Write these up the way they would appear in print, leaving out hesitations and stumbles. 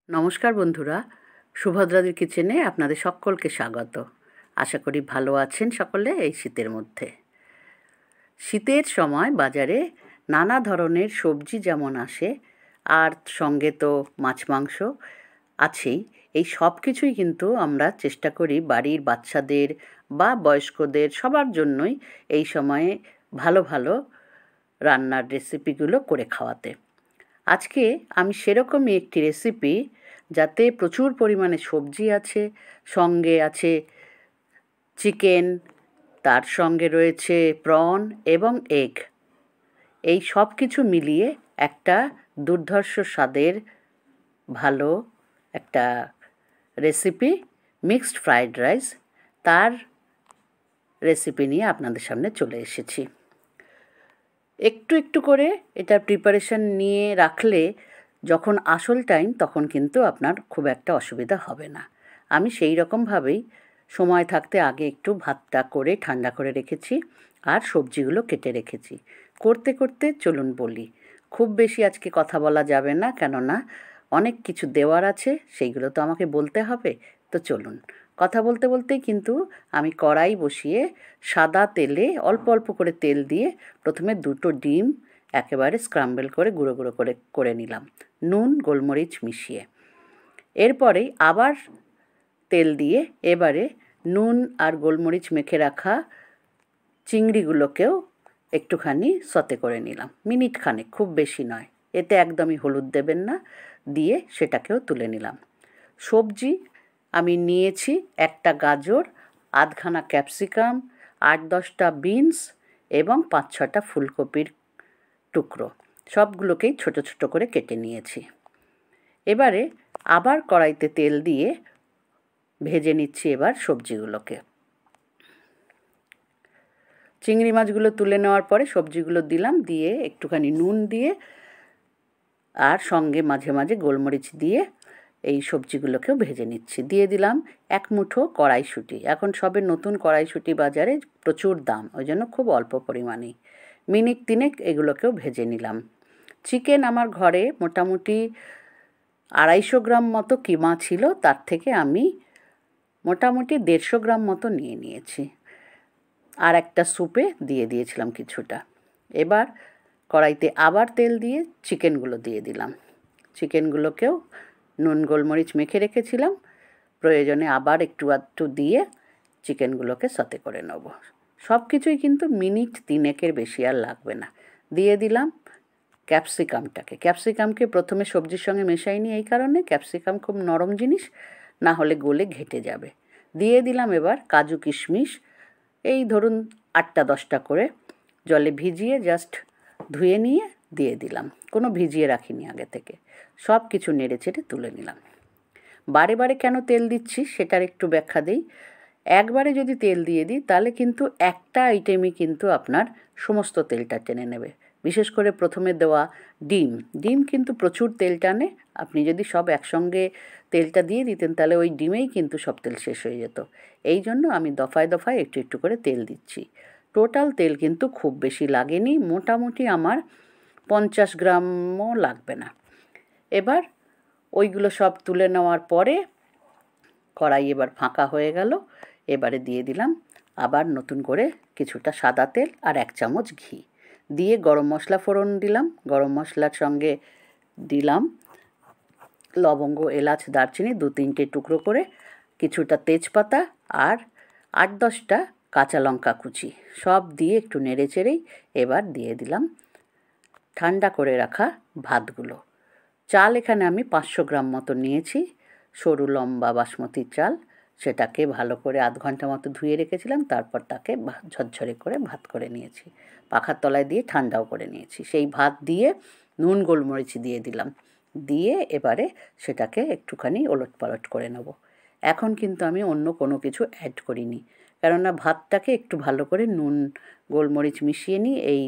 নমস্কার বন্ধুরা, সুভদ্রাদির কিচেনে আপনাদের সকলকে স্বাগত। আশা করি ভালো আছেন সকলে এই শীতের মধ্যে। শীতের সময় বাজারে নানা ধরনের সবজি যেমন আসে, আর সঙ্গে তো মাছ মাংস আছেই। এই সব কিছুই কিন্তু আমরা চেষ্টা করি বাড়ির বাচ্চাদের বা বয়স্কদের সবার জন্যই এই সময়ে ভালো ভালো রান্নার রেসিপিগুলো করে খাওয়াতে। আজকে আমি সেরকমই একটি রেসিপি, যাতে প্রচুর পরিমাণে সবজি আছে, সঙ্গে আছে চিকেন, তার সঙ্গে রয়েছে প্রন এবং এগ। এই সব কিছু মিলিয়ে একটা দুর্ধর্ষ স্বাদের ভালো একটা রেসিপি, মিক্সড ফ্রাইড রাইস, তার রেসিপি নিয়ে আপনাদের সামনে চলে এসেছি। একটু একটু করে এটার প্রিপারেশন নিয়ে রাখলে যখন আসল টাইম তখন কিন্তু আপনার খুব একটা অসুবিধা হবে না। আমি সেই রকমভাবেই সময় থাকতে আগে একটু ভাতটা করে ঠান্ডা করে রেখেছি, আর সবজিগুলো কেটে রেখেছি। করতে করতে চলুন বলি। খুব বেশি আজকে কথা বলা যাবে না, কেননা অনেক কিছু দেওয়ার আছে, সেইগুলো তো আমাকে বলতে হবে। তো চলুন, কথা বলতে বলতেই কিন্তু আমি কড়াই বসিয়ে সাদা তেলে অল্প অল্প করে তেল দিয়ে প্রথমে দুটো ডিম একেবারে স্ক্রাম্বল করে গুঁড়ো গুঁড়ো করে করে নিলাম, নুন গোলমরিচ মিশিয়ে। এরপরেই আবার তেল দিয়ে এবারে নুন আর গোলমরিচ মেখে রাখা চিংড়িগুলোকেও একটুখানি সতে করে নিলাম, মিনিট খানেক, খুব বেশি নয়। এতে একদমই হলুদ দেবেন না, দিয়ে সেটাকেও তুলে নিলাম। সবজি আমি নিয়েছি একটা গাজর, আধখানা ক্যাপসিকাম, ৮-১০টা বিনস এবং ৫-৬টা ফুলকপির টুকরো, সবগুলোকেই ছোট ছোট করে কেটে নিয়েছি। এবারে আবার কড়াইতে তেল দিয়ে ভেজে নিচ্ছি এবার সবজিগুলোকে। চিংড়ি মাছগুলো তুলে নেওয়ার পরে সবজিগুলো দিলাম, দিয়ে একটুখানি নুন দিয়ে আর সঙ্গে মাঝে মাঝে গোলমরিচ দিয়ে এই সবজিগুলোকেও ভেজে নিচ্ছি। দিয়ে দিলাম এক মুঠো কড়াইশুঁটি। এখন সবে নতুন কড়াইশুঁটি বাজারে প্রচুর দাম, ওই জন্য খুব অল্প পরিমাণেই মিনিট ৩ এগুলোকেও ভেজে নিলাম। চিকেন আমার ঘরে মোটামুটি ২৫০ গ্রাম মতো কিমা ছিল, তার থেকে আমি মোটামুটি ১৫০ গ্রাম মতো নিয়ে নিয়েছি, আর একটা স্যুপে দিয়ে দিয়েছিলাম কিছুটা। এবার কড়াইতে আবার তেল দিয়ে চিকেনগুলো দিয়ে দিলাম। চিকেনগুলোকেও নুন গোলমরিচ মেখে রেখেছিলাম, প্রয়োজনে আবার একটু আধটু দিয়ে চিকেনগুলোকে সতে করে নেব। সব কিছুই কিন্তু মিনিট ৩ বেশি আর লাগবে না। দিয়ে দিলাম ক্যাপসিকামকে প্রথমে সবজির সঙ্গে মেশাইনি, এই কারণে ক্যাপসিকাম খুব নরম জিনিস, না হলে গলে ঘেটে যাবে। দিয়ে দিলাম এবার কাজু কিশমিশ, এই ধরুন ৮-১০টা করে জলে ভিজিয়ে জাস্ট ধুয়ে নিয়ে দিয়ে দিলাম, কোনো ভিজিয়ে রাখিনি আগে থেকে। সব কিছু নেড়ে চেড়ে তুলে নিলাম। বারে বারে কেন তেল দিচ্ছি সেটার একটু ব্যাখ্যা দিই। একবারে যদি তেল দিয়ে দিই তাহলে কিন্তু একটা আইটেমই কিন্তু আপনার সমস্ত তেলটা টেনে নেবে। বিশেষ করে প্রথমে দেওয়া ডিম কিন্তু প্রচুর তেল টানে। আপনি যদি সব একসঙ্গে তেলটা দিয়ে দিতেন তাহলে ওই ডিমেই কিন্তু সব তেল শেষ হয়ে যেত। এই জন্য আমি দফায় দফায় একটু একটু করে তেল দিচ্ছি। টোটাল তেল কিন্তু খুব বেশি লাগেনি, মোটামুটি আমার ৫০ গ্রামও লাগবে না। এবার ওইগুলো সব তুলে নেওয়ার পরে কড়াই এবার ফাঁকা হয়ে গেল। এবারে দিয়ে দিলাম আবার নতুন করে কিছুটা সাদা তেল আর ১ চামচ ঘি দিয়ে গরম মশলা ফোড়ন দিলাম। গরম মশলার সঙ্গে দিলাম লবঙ্গ, এলাচ, দারচিনি ২-৩টে টুকরো করে, কিছুটা তেজপাতা আর ৮-১০টা কাঁচা লঙ্কা কুচি, সব দিয়ে একটু নেড়ে চেড়েই এবার দিয়ে দিলাম ঠান্ডা করে রাখা ভাতগুলো। চাল এখানে আমি ৫০০ গ্রাম মতো নিয়েছি, সরু লম্বা বাসমতির চাল। সেটাকে ভালো করে আধ ঘন্টা মতো ধুয়ে রেখেছিলাম, তারপর তাকে ঝরঝরে করে ভাত করে নিয়েছি, পাখার তলায় দিয়ে ঠান্ডাও করে নিয়েছি। সেই ভাত দিয়ে নুন গোলমরিচ দিয়ে দিলাম, দিয়ে এবারে সেটাকে একটুখানি ওলটপালট করে নেব। এখন কিন্তু আমি অন্য কোনো কিছু অ্যাড করিনি, কেননা ভাতটাকে একটু ভালো করে নুন গোলমরিচ মিশিয়ে নিই এই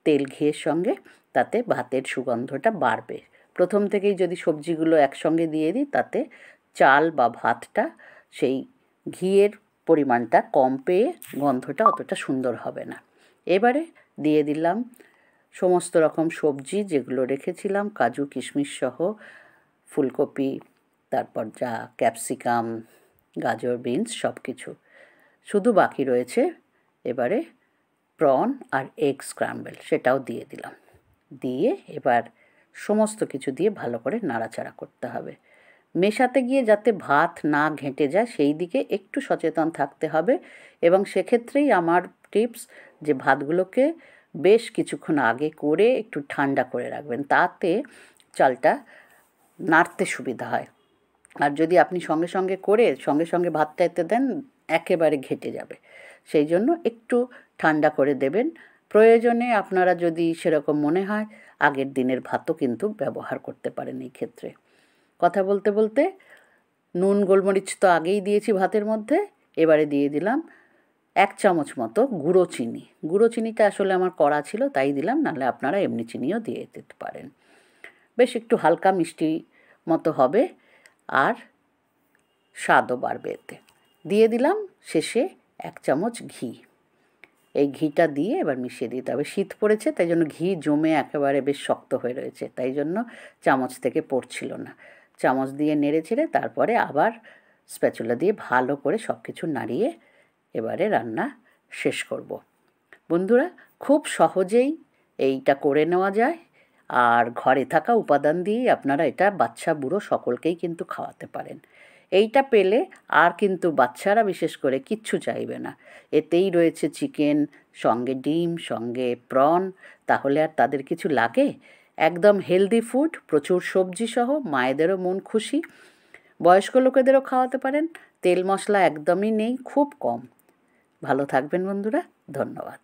তেল ঘিয়ের সঙ্গে, তাতে ভাতের সুগন্ধটা বাড়বে। প্রথম থেকেই যদি সবজিগুলো একসঙ্গে দিয়ে দিই তাতে চাল বা ভাতটা সেই ঘিয়ের পরিমাণটা কম পেয়ে গন্ধটা অতটা সুন্দর হবে না। এবারে দিয়ে দিলাম সমস্ত রকম সবজি যেগুলো রেখেছিলাম, কাজু কিশমিশ সহ ফুলকপি, তারপর যা ক্যাপসিকাম, গাজর, বিনস সব কিছু। শুধু বাকি রয়েছে এবারে প্রন আর এগ স্ক্র্যাম্বল, সেটাও দিয়ে দিলাম। দিয়ে এবার সমস্ত কিছু দিয়ে ভালো করে নাড়াচাড়া করতে হবে। মেশাতে গিয়ে যাতে ভাত না ঘেঁটে যায় সেই দিকে একটু সচেতন থাকতে হবে। এবং সেক্ষেত্রেই আমার টিপস যে ভাতগুলোকে বেশ কিছুক্ষণ আগে করে একটু ঠান্ডা করে রাখবেন, তাতে চালটা নাড়তে সুবিধা হয়। আর যদি আপনি সঙ্গে সঙ্গে করে সঙ্গে সঙ্গে ভাতটা এতে দেন, একেবারে ঘেঁটে যাবে। সেই জন্য একটু ঠান্ডা করে দেবেন। প্রয়োজনে আপনারা যদি সেরকম মনে হয় আগের দিনের ভাতও কিন্তু ব্যবহার করতে পারেন এই ক্ষেত্রে। কথা বলতে বলতে নুন গোলমরিচ তো আগেই দিয়েছি ভাতের মধ্যে, এবারে দিয়ে দিলাম 1 চামচ মতো গুঁড়ো চিনি। গুঁড়ো চিনিটা আসলে আমার করা ছিল তাই দিলাম, নাহলে আপনারা এমনি চিনিও দিয়ে দিতে পারেন। বেশ একটু হালকা মিষ্টি মতো হবে আর স্বাদও বাড়বে এতে। দিয়ে দিলাম শেষে 1 চামচ ঘি। এই ঘিটা দিয়ে এবার মিশিয়ে দিতে হবে। শীত পড়েছে তাই জন্য ঘি জমে একেবারে বেশ শক্ত হয়ে রয়েছে, তাই জন্য চামচ থেকে পড়ছিল না। চামচ দিয়ে নেড়ে ছেড়ে তারপরে আবার স্প্যাচুলা দিয়ে ভালো করে সব কিছু নাড়িয়ে এবারে রান্না শেষ করব। বন্ধুরা, খুব সহজেই এইটা করে নেওয়া যায়, আর ঘরে থাকা উপাদান দিয়েই আপনারা এটা বাচ্চা বুড়ো সকলকেই কিন্তু খাওয়াতে পারেন। এইটা পেলে আর কিন্তু বাচ্চারা বিশেষ করে কিচ্ছু চাইবে না। এতেই রয়েছে চিকেন, সঙ্গে ডিম, সঙ্গে প্রন, তাহলে আর তাদের কিছু লাগে? একদম হেলদি ফুড, প্রচুর সবজি সহ, মায়েদেরও মন খুশি। বয়স্ক লোকেদেরও খাওয়াতে পারেন। তেল মশলা একদমই নেই, খুব কম। ভালো থাকবেন বন্ধুরা, ধন্যবাদ।